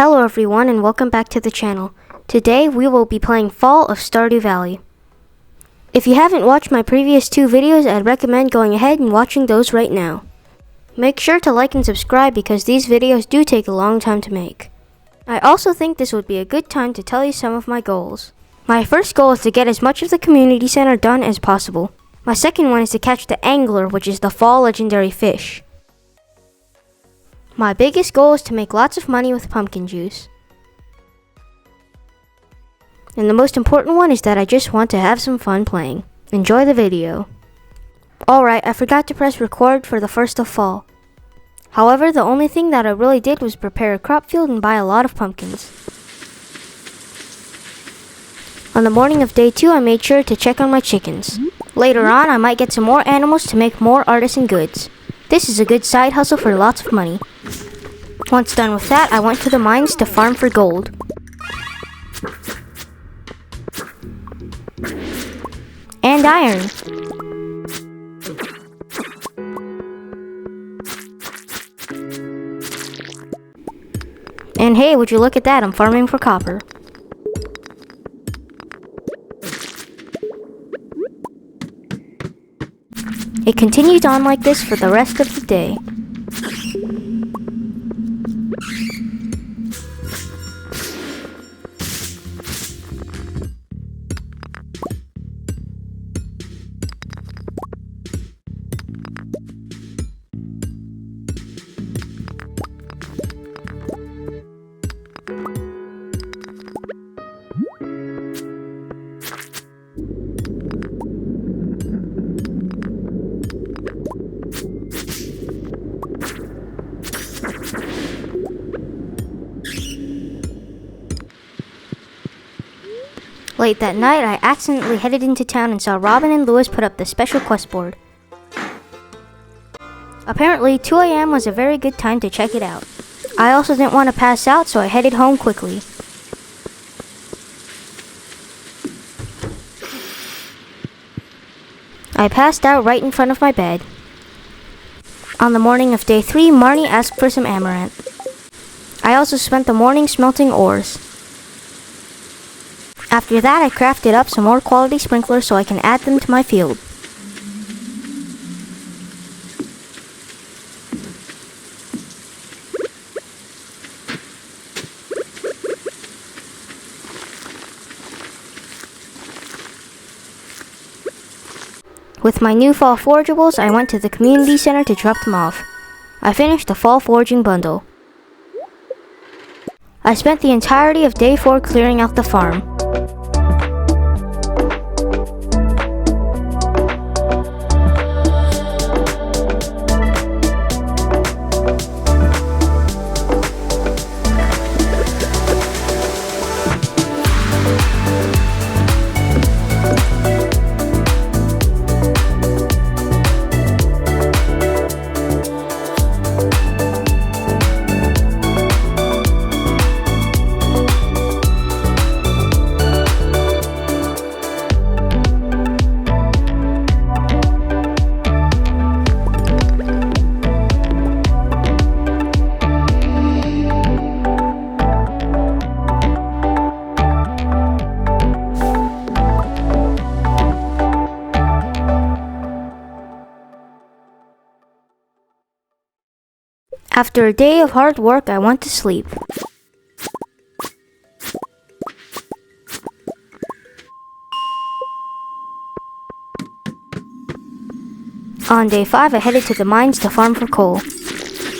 Hello everyone and welcome back to the channel. Today we will be playing Fall of Stardew Valley. If you haven't watched my previous two videos, I'd recommend going ahead and watching those right now. Make sure to like and subscribe because these videos do take a long time to make. I also think this would be a good time to tell you some of my goals. My first goal is to get as much of the community center done as possible. My second one is to catch the angler, which is the fall legendary fish. My biggest goal is to make lots of money with pumpkin juice. And the most important one is that I just want to have some fun playing. Enjoy the video. Alright, I forgot to press record for the first of fall. However, the only thing that I really did was prepare a crop field and buy a lot of pumpkins. On the morning of day 2, I made sure to check on my chickens. Later on, I might get some more animals to make more artisan goods. This is a good side hustle for lots of money. Once done with that, I went to the mines to farm for gold. And iron. And hey, would you look at that, I'm farming for copper. It continued on like this for the rest of the day. Late that night, I accidentally headed into town and saw Robin and Lewis put up the special quest board. Apparently, 2 a.m. was a very good time to check it out. I also didn't want to pass out, so I headed home quickly. I passed out right in front of my bed. On the morning of day 3, Marnie asked for some amaranth. I also spent the morning smelting ores. After that, I crafted up some more quality sprinklers so I can add them to my field. With my new fall forageables, I went to the community center to drop them off. I finished the fall foraging bundle. I spent the entirety of day 4 clearing out the farm. After a day of hard work, I went to sleep. On day 5, I headed to the mines to farm for coal.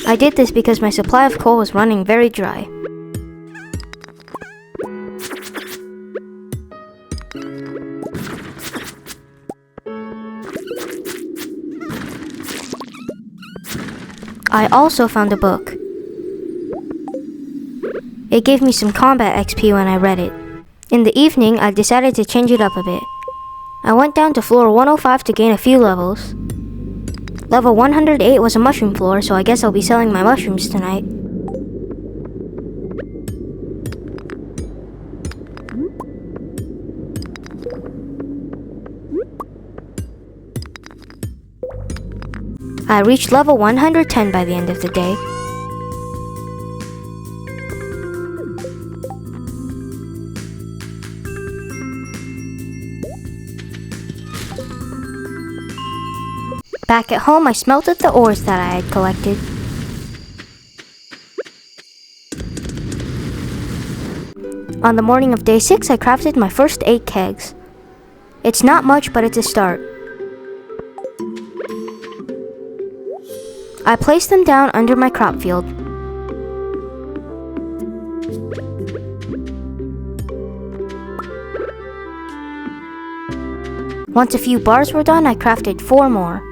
I did this because my supply of coal was running very dry. I also found a book. It gave me some combat XP when I read it. In the evening, I decided to change it up a bit. I went down to floor 105 to gain a few levels. Level 108 was a mushroom floor, so I guess I'll be selling my mushrooms tonight. I reached level 110 by the end of the day. Back at home, I smelted the ores that I had collected. On the morning of day 6, I crafted my first 8 kegs. It's not much, but it's a start. I placed them down under my crop field. Once a few bars were done, I crafted 4 more.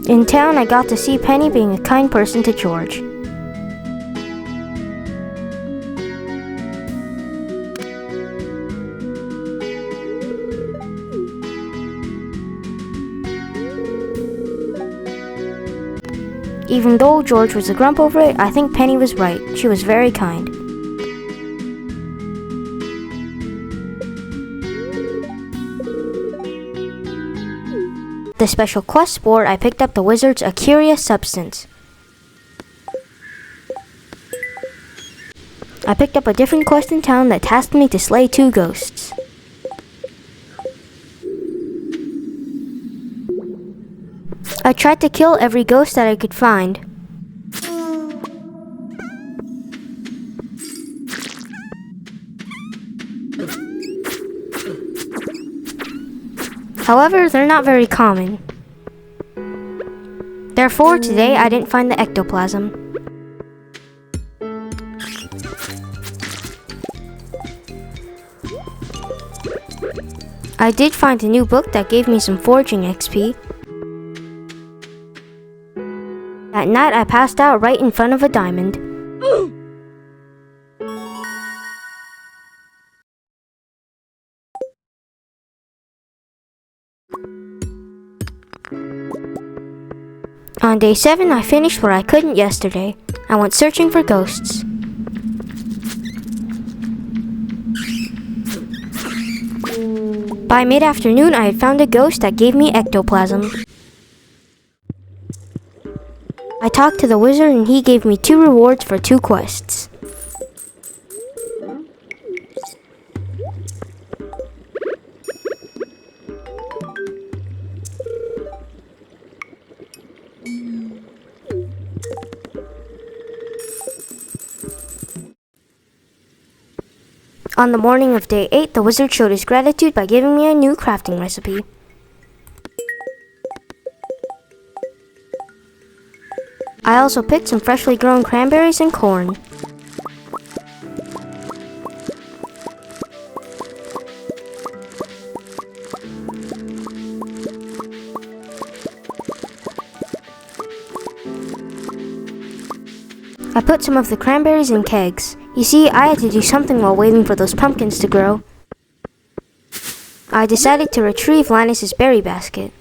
In town, I got to see Penny being a kind person to George. Even though George was a grump over it, I think Penny was right. She was very kind. The special quest board, I picked up the wizard's A Curious Substance. I picked up a different quest in town that tasked me to slay 2 ghosts. I tried to kill every ghost that I could find. However, they're not very common. Therefore, today I didn't find the ectoplasm. I did find a new book that gave me some foraging XP. At night, I passed out right in front of a diamond. On day 7, I finished what I couldn't yesterday. I went searching for ghosts. By mid-afternoon, I had found a ghost that gave me ectoplasm. I talked to the wizard and he gave me 2 rewards for 2 quests. On the morning of day 8, the wizard showed his gratitude by giving me a new crafting recipe. I also picked some freshly grown cranberries and corn. I put some of the cranberries in kegs. You see, I had to do something while waiting for those pumpkins to grow. I decided to retrieve Linus's berry basket.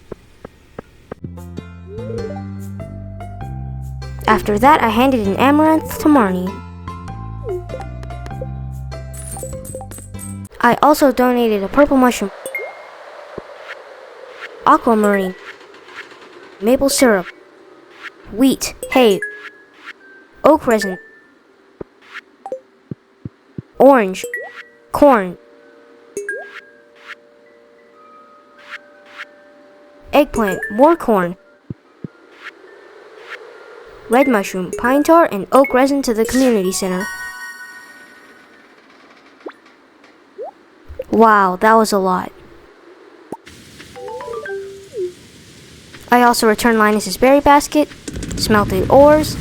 After that, I handed an amaranth to Marnie. I also donated a purple mushroom, aquamarine, maple syrup, wheat, hay, oak resin, orange, corn, eggplant, more corn, red mushroom, pine tar, and oak resin to the community center. Wow, that was a lot. I also returned Linus's berry basket, smelted ores,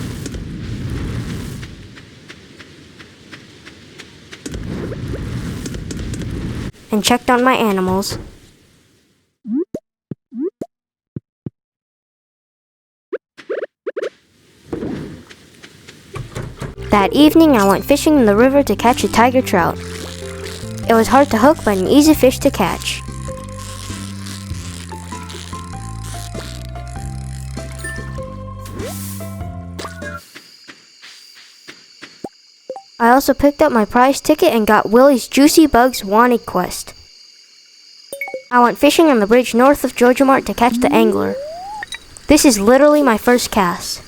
and checked on my animals. That evening, I went fishing in the river to catch a tiger trout. It was hard to hook, but an easy fish to catch. I also picked up my prize ticket and got Willie's Juicy Bugs Wanted quest. I went fishing on the bridge north of Georgia Mart to catch the angler. This is literally my first cast.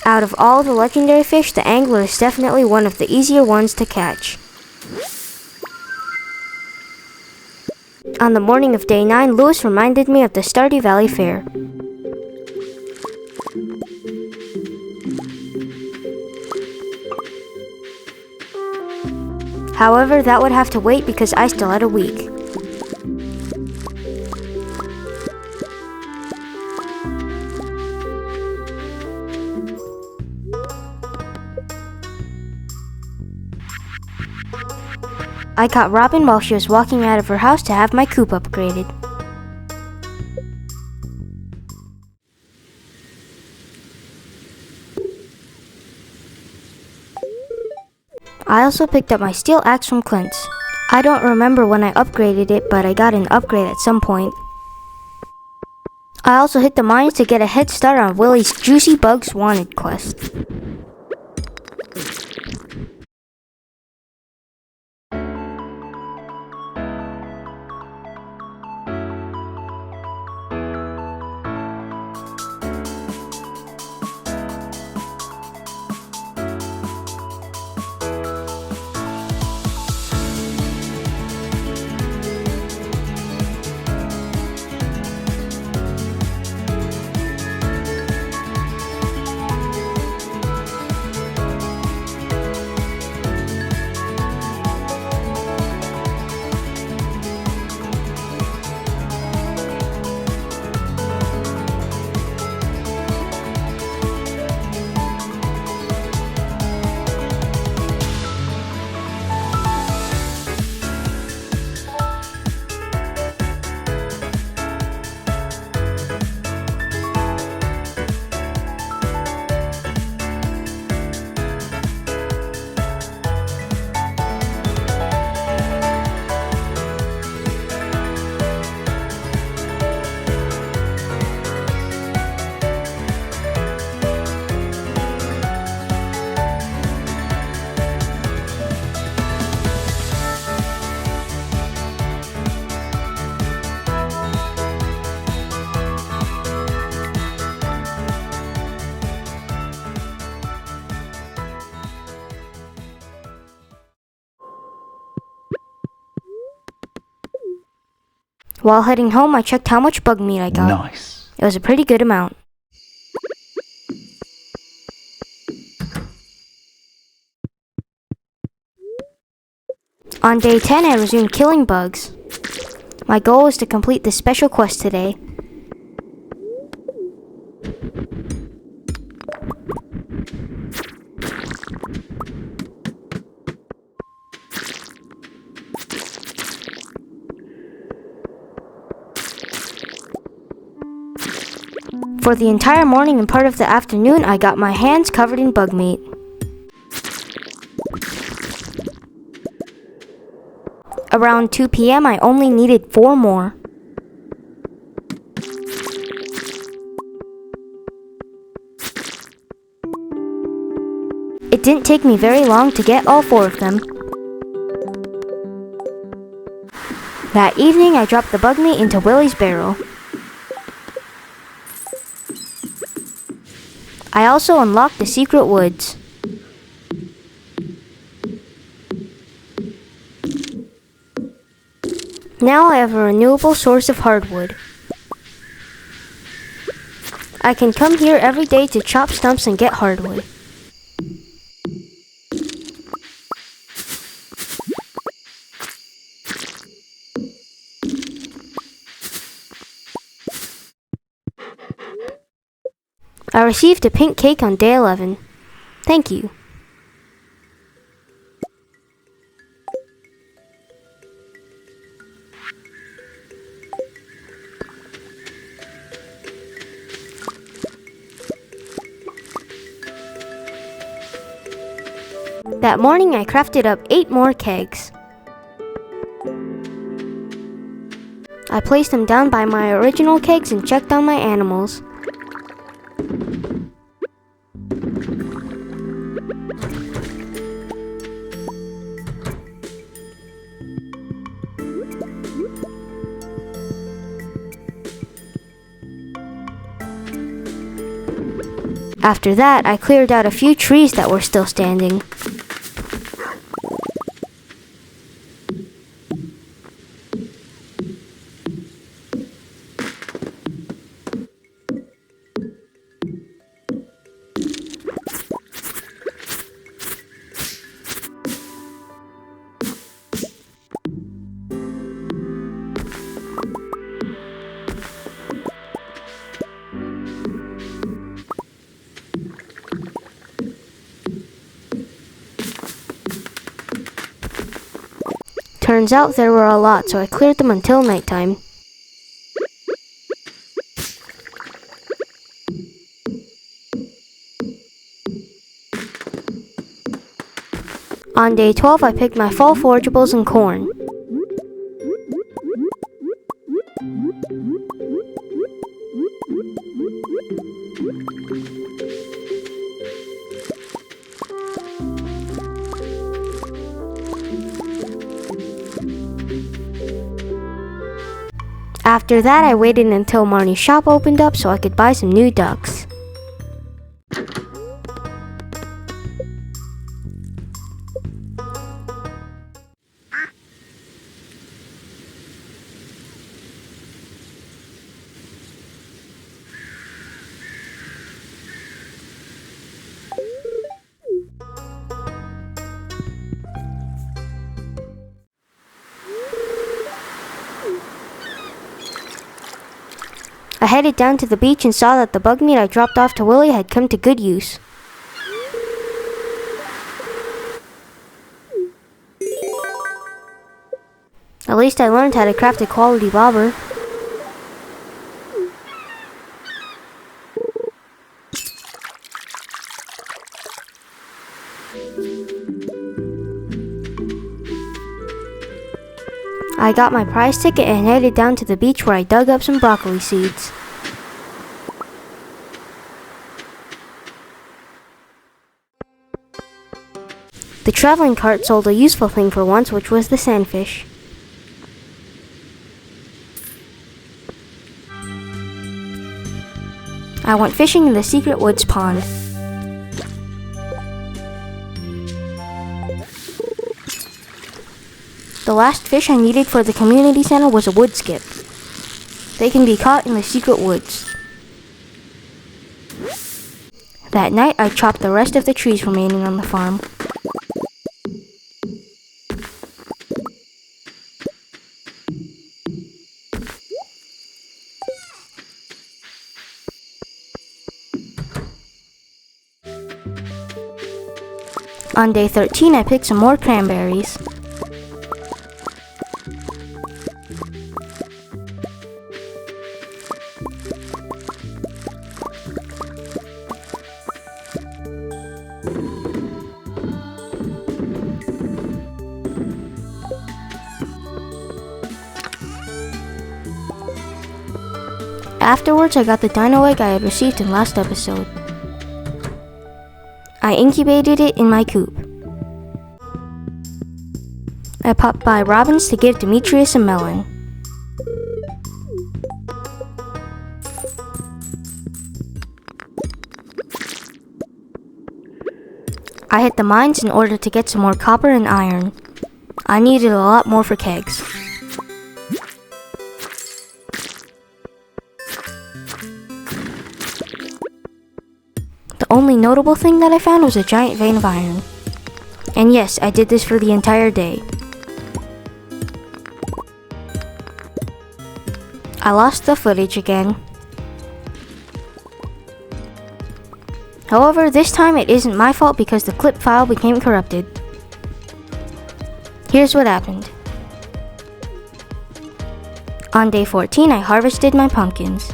Out of all the legendary fish, the angler is definitely one of the easier ones to catch. On the morning of day 9, Lewis reminded me of the Stardew Valley Fair. However, that would have to wait because I still had a week. I caught Robin while she was walking out of her house to have my coop upgraded. I also picked up my steel axe from Clint's. I don't remember when I upgraded it, but I got an upgrade at some point. I also hit the mines to get a head start on Willie's Juicy Bugs Wanted quest. While heading home, I checked how much bug meat I got. Nice. It was a pretty good amount. On day 10, I resumed killing bugs. My goal was to complete this special quest today. For the entire morning and part of the afternoon, I got my hands covered in bug meat. Around 2 p.m., I only needed 4 more. It didn't take me very long to get all 4 of them. That evening, I dropped the bug meat into Willie's barrel. I also unlocked the secret woods. Now I have a renewable source of hardwood. I can come here every day to chop stumps and get hardwood. I received a pink cake on day 11. Thank you. That morning I crafted up 8 more kegs. I placed them down by my original kegs and checked on my animals. After that, I cleared out a few trees that were still standing. Turns out there were a lot, so I cleared them until nighttime. On day 12, I picked my fall forageables and corn. After that, I waited until Marnie's shop opened up so I could buy some new ducks. I headed down to the beach and saw that the bug meat I dropped off to Willie had come to good use. At least I learned how to craft a quality bobber. I got my prize ticket and headed down to the beach where I dug up some broccoli seeds. The traveling cart sold a useful thing for once, which was the sandfish. I went fishing in the secret woods pond. The last fish I needed for the community center was a wood skip. They can be caught in the secret woods. That night, I chopped the rest of the trees remaining on the farm. On day 13, I picked some more cranberries. Afterwards, I got the dino egg I had received in last episode. I incubated it in my coop. I popped by Robin's to give Demetrius a melon. I hit the mines in order to get some more copper and iron. I needed a lot more for kegs. The only notable thing that I found was a giant vein of iron. And yes, I did this for the entire day. I lost the footage again. However, this time it isn't my fault because the clip file became corrupted. Here's what happened. On day 14, I harvested my pumpkins.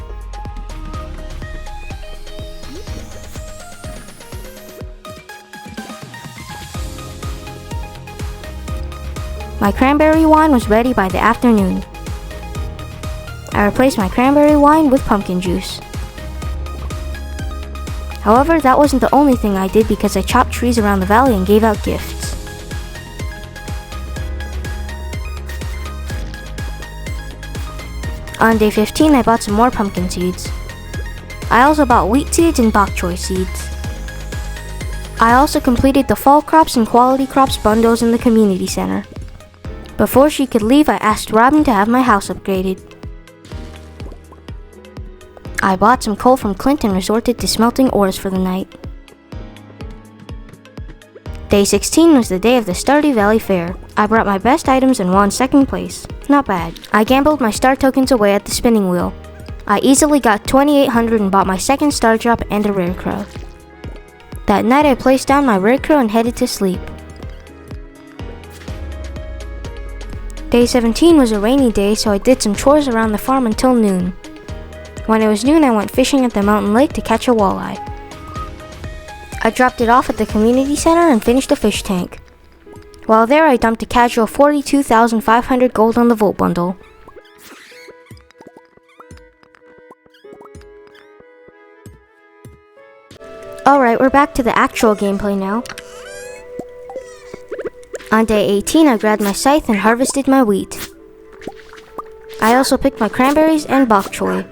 My cranberry wine was ready by the afternoon. I replaced my cranberry wine with pumpkin juice. However, that wasn't the only thing I did because I chopped trees around the valley and gave out gifts. On day 15, I bought some more pumpkin seeds. I also bought wheat seeds and bok choy seeds. I also completed the fall crops and quality crops bundles in the community center. Before she could leave, I asked Robin to have my house upgraded. I bought some coal from Clint and resorted to smelting ores for the night. Day 16 was the day of the Stardew Valley Fair. I brought my best items and won second place. Not bad. I gambled my star tokens away at the spinning wheel. I easily got 2,800 and bought my second star drop and a rare crow. That night I placed down my rare crow and headed to sleep. Day 17 was a rainy day, so I did some chores around the farm until noon. When it was noon, I went fishing at the mountain lake to catch a walleye. I dropped it off at the community center and finished the fish tank. While there, I dumped a casual 42,500 gold on the Volt bundle. Alright, we're back to the actual gameplay now. On day 18, I grabbed my scythe and harvested my wheat. I also picked my cranberries and bok choy.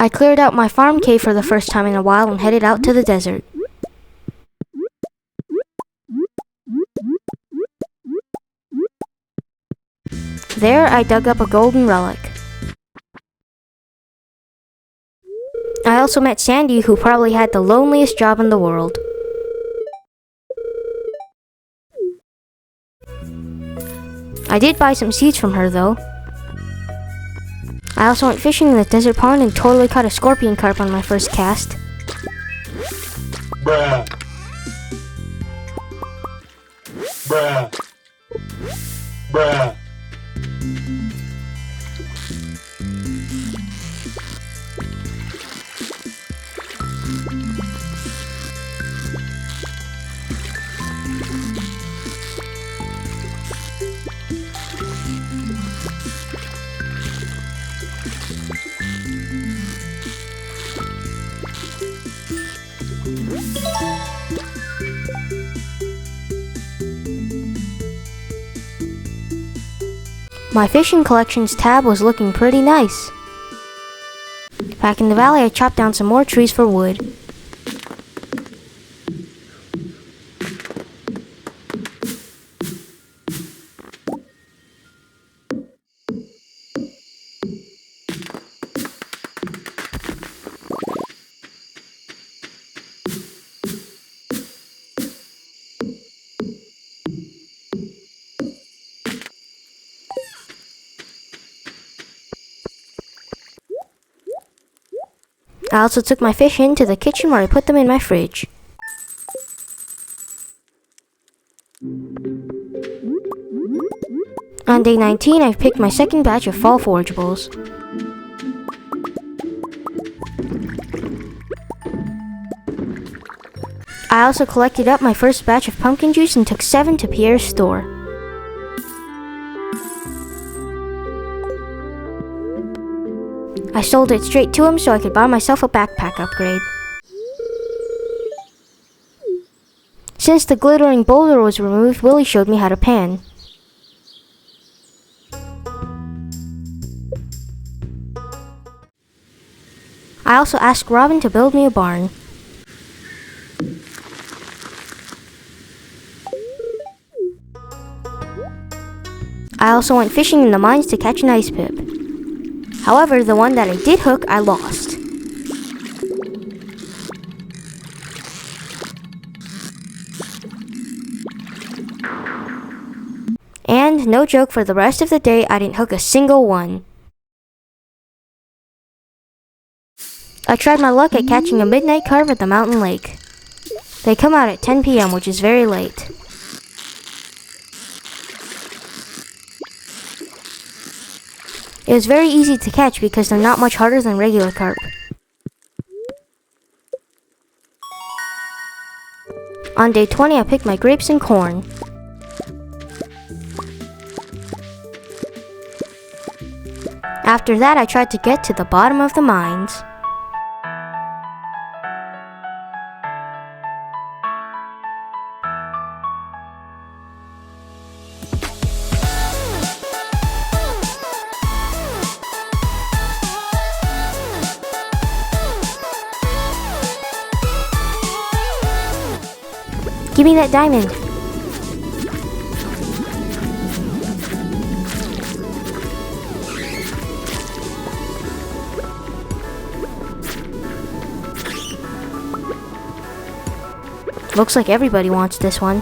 I cleared out my farm cave for the first time in a while and headed out to the desert. There, I dug up a golden relic. I also met Sandy, who probably had the loneliest job in the world. I did buy some seeds from her though. I also went fishing in the desert pond and totally caught a scorpion carp on my first cast. Bruh. Bruh. Bruh. My fishing collections tab was looking pretty nice. Back in the valley, I chopped down some more trees for wood. I also took my fish into the kitchen where I put them in my fridge. On day 19, I picked my second batch of fall forageables. I also collected up my first batch of pumpkin juice and took 7 to Pierre's store. I sold it straight to him so I could buy myself a backpack upgrade. Since the glittering boulder was removed, Willie showed me how to pan. I also asked Robin to build me a barn. I also went fishing in the mines to catch an ice pip. However, the one that I did hook, I lost. And, no joke, for the rest of the day, I didn't hook a single one. I tried my luck at catching a midnight carp at the mountain lake. They come out at 10 p.m., which is very late. It was very easy to catch because they're not much harder than regular carp. On day 20, I picked my grapes and corn. After that, I tried to get to the bottom of the mines. Give me that diamond. Looks like everybody wants this one.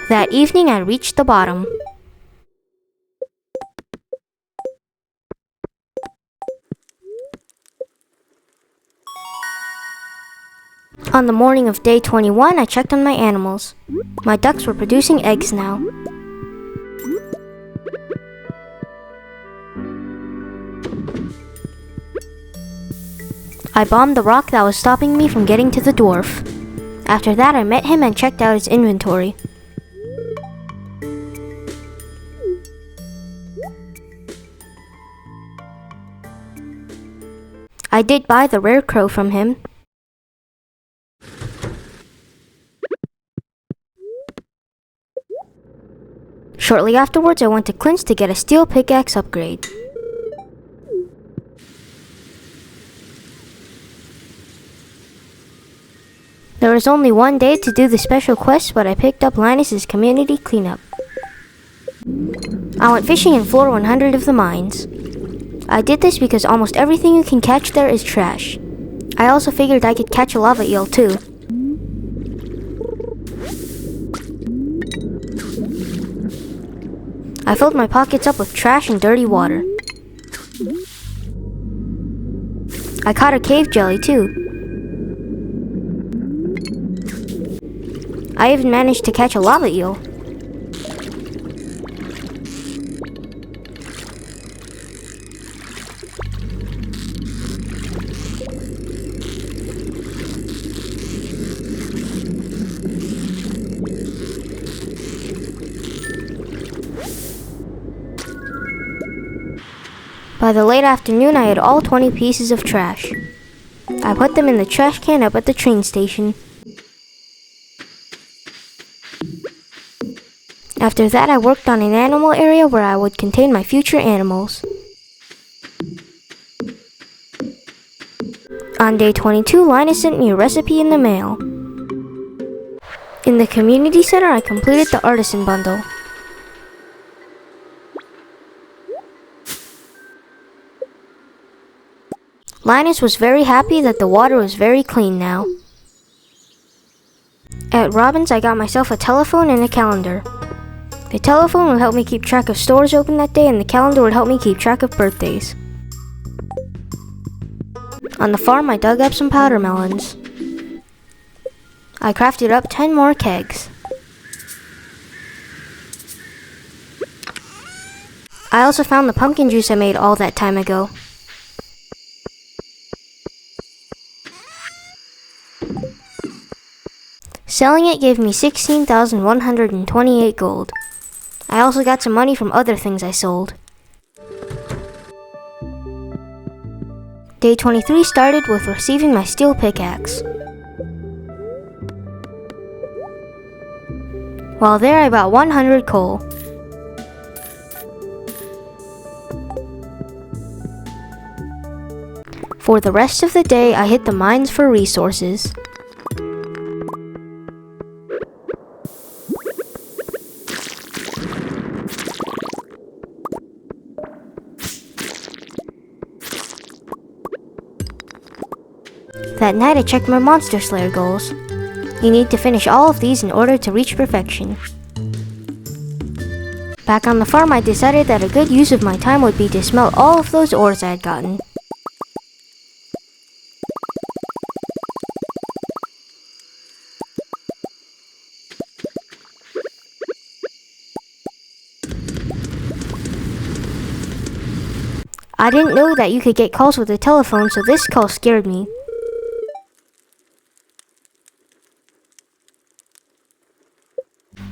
That evening, I reached the bottom. On the morning of day 21, I checked on my animals. My ducks were producing eggs now. I bombed the rock that was stopping me from getting to the dwarf. After that, I met him and checked out his inventory. I did buy the rare crow from him. Shortly afterwards, I went to Clint's to get a steel pickaxe upgrade. There was only one day to do the special quest, but I picked up Linus's community cleanup. I went fishing in floor 100 of the mines. I did this because almost everything you can catch there is trash. I also figured I could catch a lava eel too. I filled my pockets up with trash and dirty water. I caught a cave jelly too. I even managed to catch a lava eel. By the late afternoon, I had all 20 pieces of trash. I put them in the trash can up at the train station. After that, I worked on an animal area where I would contain my future animals. On day 22, Linus sent me a recipe in the mail. In the community center, I completed the artisan bundle. Linus was very happy that the water was very clean now. At Robin's, I got myself a telephone and a calendar. The telephone would help me keep track of stores open that day, and the calendar would help me keep track of birthdays. On the farm, I dug up some powder melons. I crafted up 10 more kegs. I also found the pumpkin juice I made all that time ago. Selling it gave me 16,128 gold. I also got some money from other things I sold. Day 23 started with receiving my steel pickaxe. While there, I bought 100 coal. For the rest of the day, I hit the mines for resources. That night I checked my Monster Slayer goals. You need to finish all of these in order to reach perfection. Back on the farm, I decided that a good use of my time would be to smelt all of those ores I had gotten. I didn't know that you could get calls with a telephone, so this call scared me.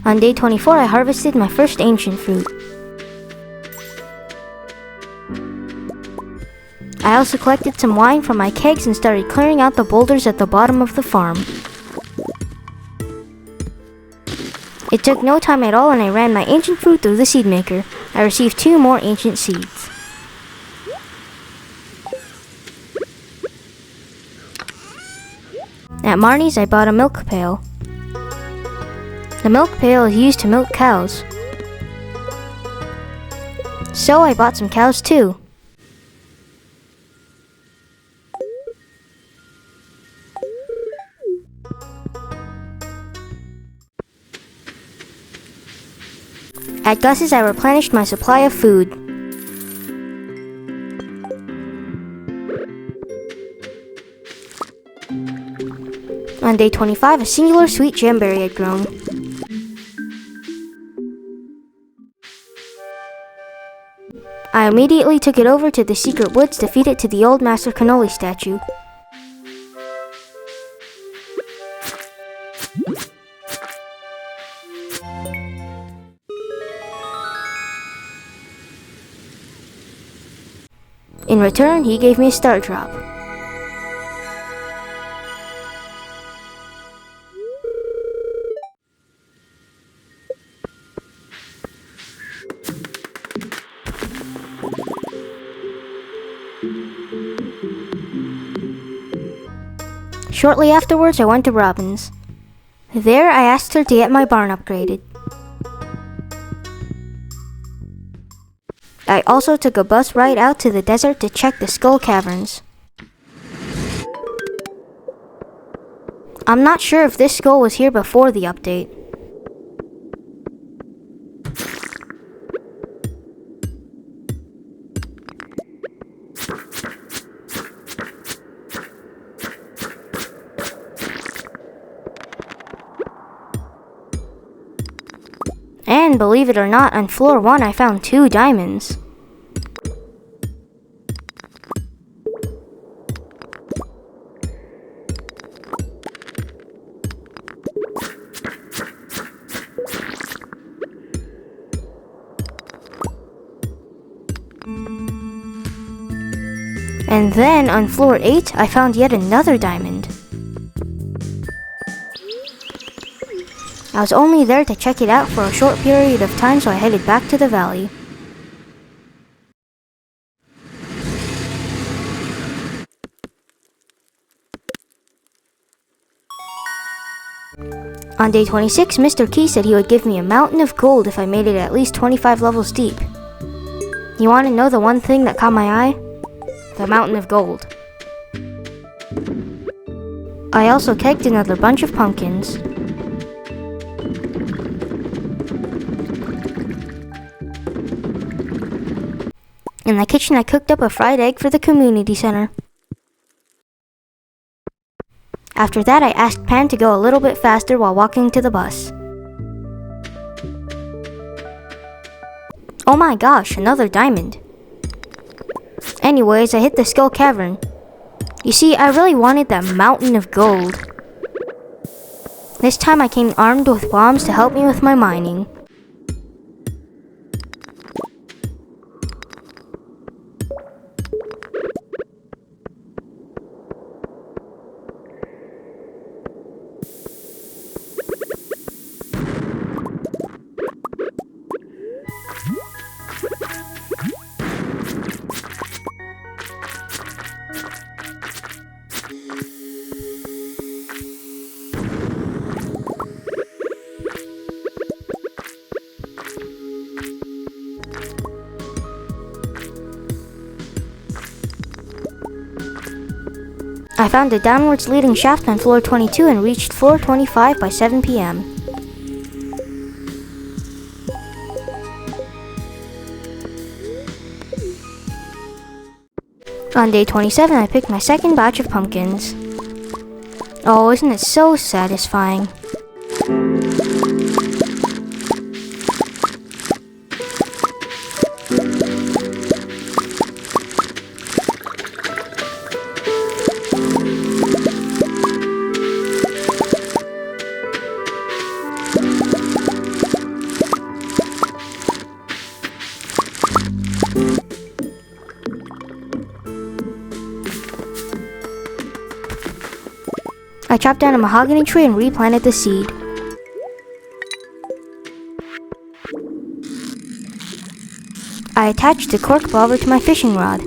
On day 24, I harvested my first ancient fruit. I also collected some wine from my kegs and started clearing out the boulders at the bottom of the farm. It took no time at all and I ran my ancient fruit through the seed maker. I received 2 more ancient seeds. At Marnie's, I bought a milk pail. The milk pail is used to milk cows. So I bought some cows too. At Gus's, I replenished my supply of food. On day 25, a singular sweet jamberry had grown. I immediately took it over to the secret woods to feed it to the old Master Cannoli statue. In return, he gave me a star drop. Shortly afterwards, I went to Robin's. There, I asked her to get my barn upgraded. I also took a bus ride out to the desert to check the Skull Caverns. I'm not sure if this skull was here before the update. And believe it or not, on floor 1 I found 2 diamonds. And then on floor 8 I found yet another diamond. I was only there to check it out for a short period of time, so I headed back to the valley. On day 26, Mr. Key said he would give me a mountain of gold if I made it at least 25 levels deep. You want to know the one thing that caught my eye? The mountain of gold. I also kegged another bunch of pumpkins. In the kitchen, I cooked up a fried egg for the community center. After that, I asked Pan to go a little bit faster while walking to the bus. Oh my gosh, another diamond. Anyways, I hit the Skull Cavern. You see, I really wanted that mountain of gold. This time I came armed with bombs to help me with my mining. I found a downwards leading shaft on floor 22 and reached floor 25 by 7 p.m. On day 27, I picked my second batch of pumpkins. Oh, isn't it so satisfying? I chopped down a mahogany tree and replanted the seed. I attached the cork bobber to my fishing rod.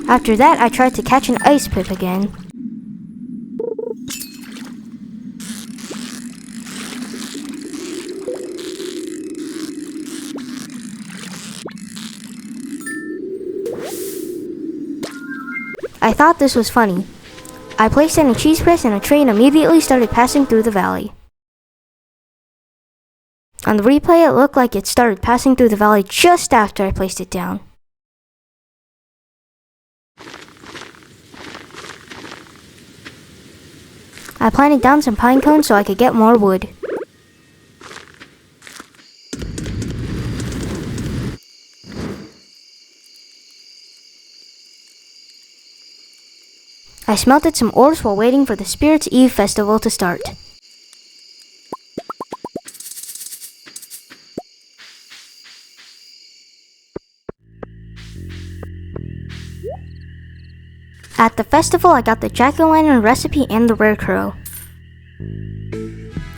After that, I tried to catch an ice pip again. I thought this was funny. I placed in a cheese press and a train immediately started passing through the valley. On the replay, it looked like it started passing through the valley just after I placed it down. I planted down some pine cones so I could get more wood. I smelted some ores while waiting for the Spirits Eve festival to start. At the festival, I got the jack-o'-lantern recipe and the rare crow.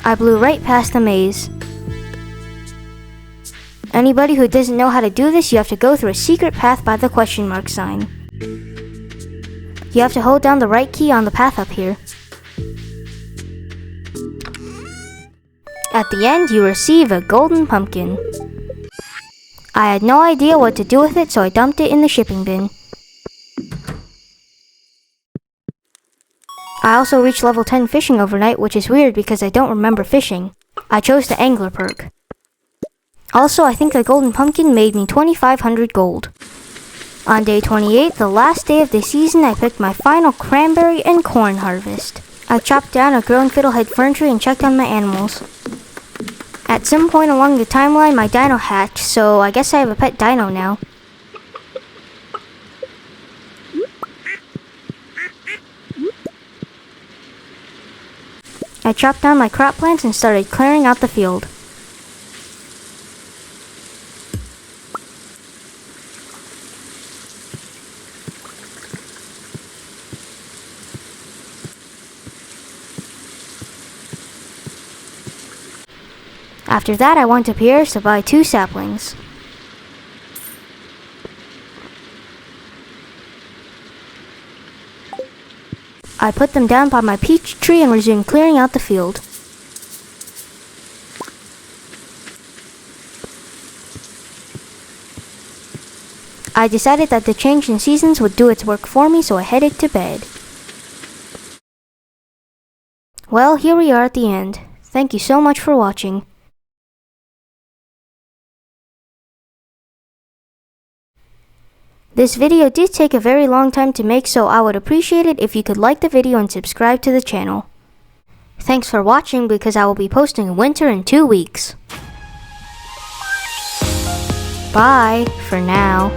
I blew right past the maze. Anybody who doesn't know how to do this, you have to go through a secret path by the question mark sign. You have to hold down the right key on the path up here. At the end, you receive a golden pumpkin. I had no idea what to do with it, so I dumped it in the shipping bin. I also reached level 10 fishing overnight, which is weird because I don't remember fishing. I chose the angler perk. Also, I think the golden pumpkin made me 2,500 gold. On day 28, the last day of the season, I picked my final cranberry and corn harvest. I chopped down a growing fiddlehead fern tree and checked on my animals. At some point along the timeline, my dino hatched, so I guess I have a pet dino now. I chopped down my crop plants and started clearing out the field. After that, I went to Pierre's to buy 2 saplings. I put them down by my peach tree and resumed clearing out the field. I decided that the change in seasons would do its work for me, so I headed to bed. Well, here we are at the end. Thank you so much for watching. This video did take a very long time to make, so I would appreciate it if you could like the video and subscribe to the channel. Thanks for watching, because I will be posting winter in 2 weeks. Bye for now.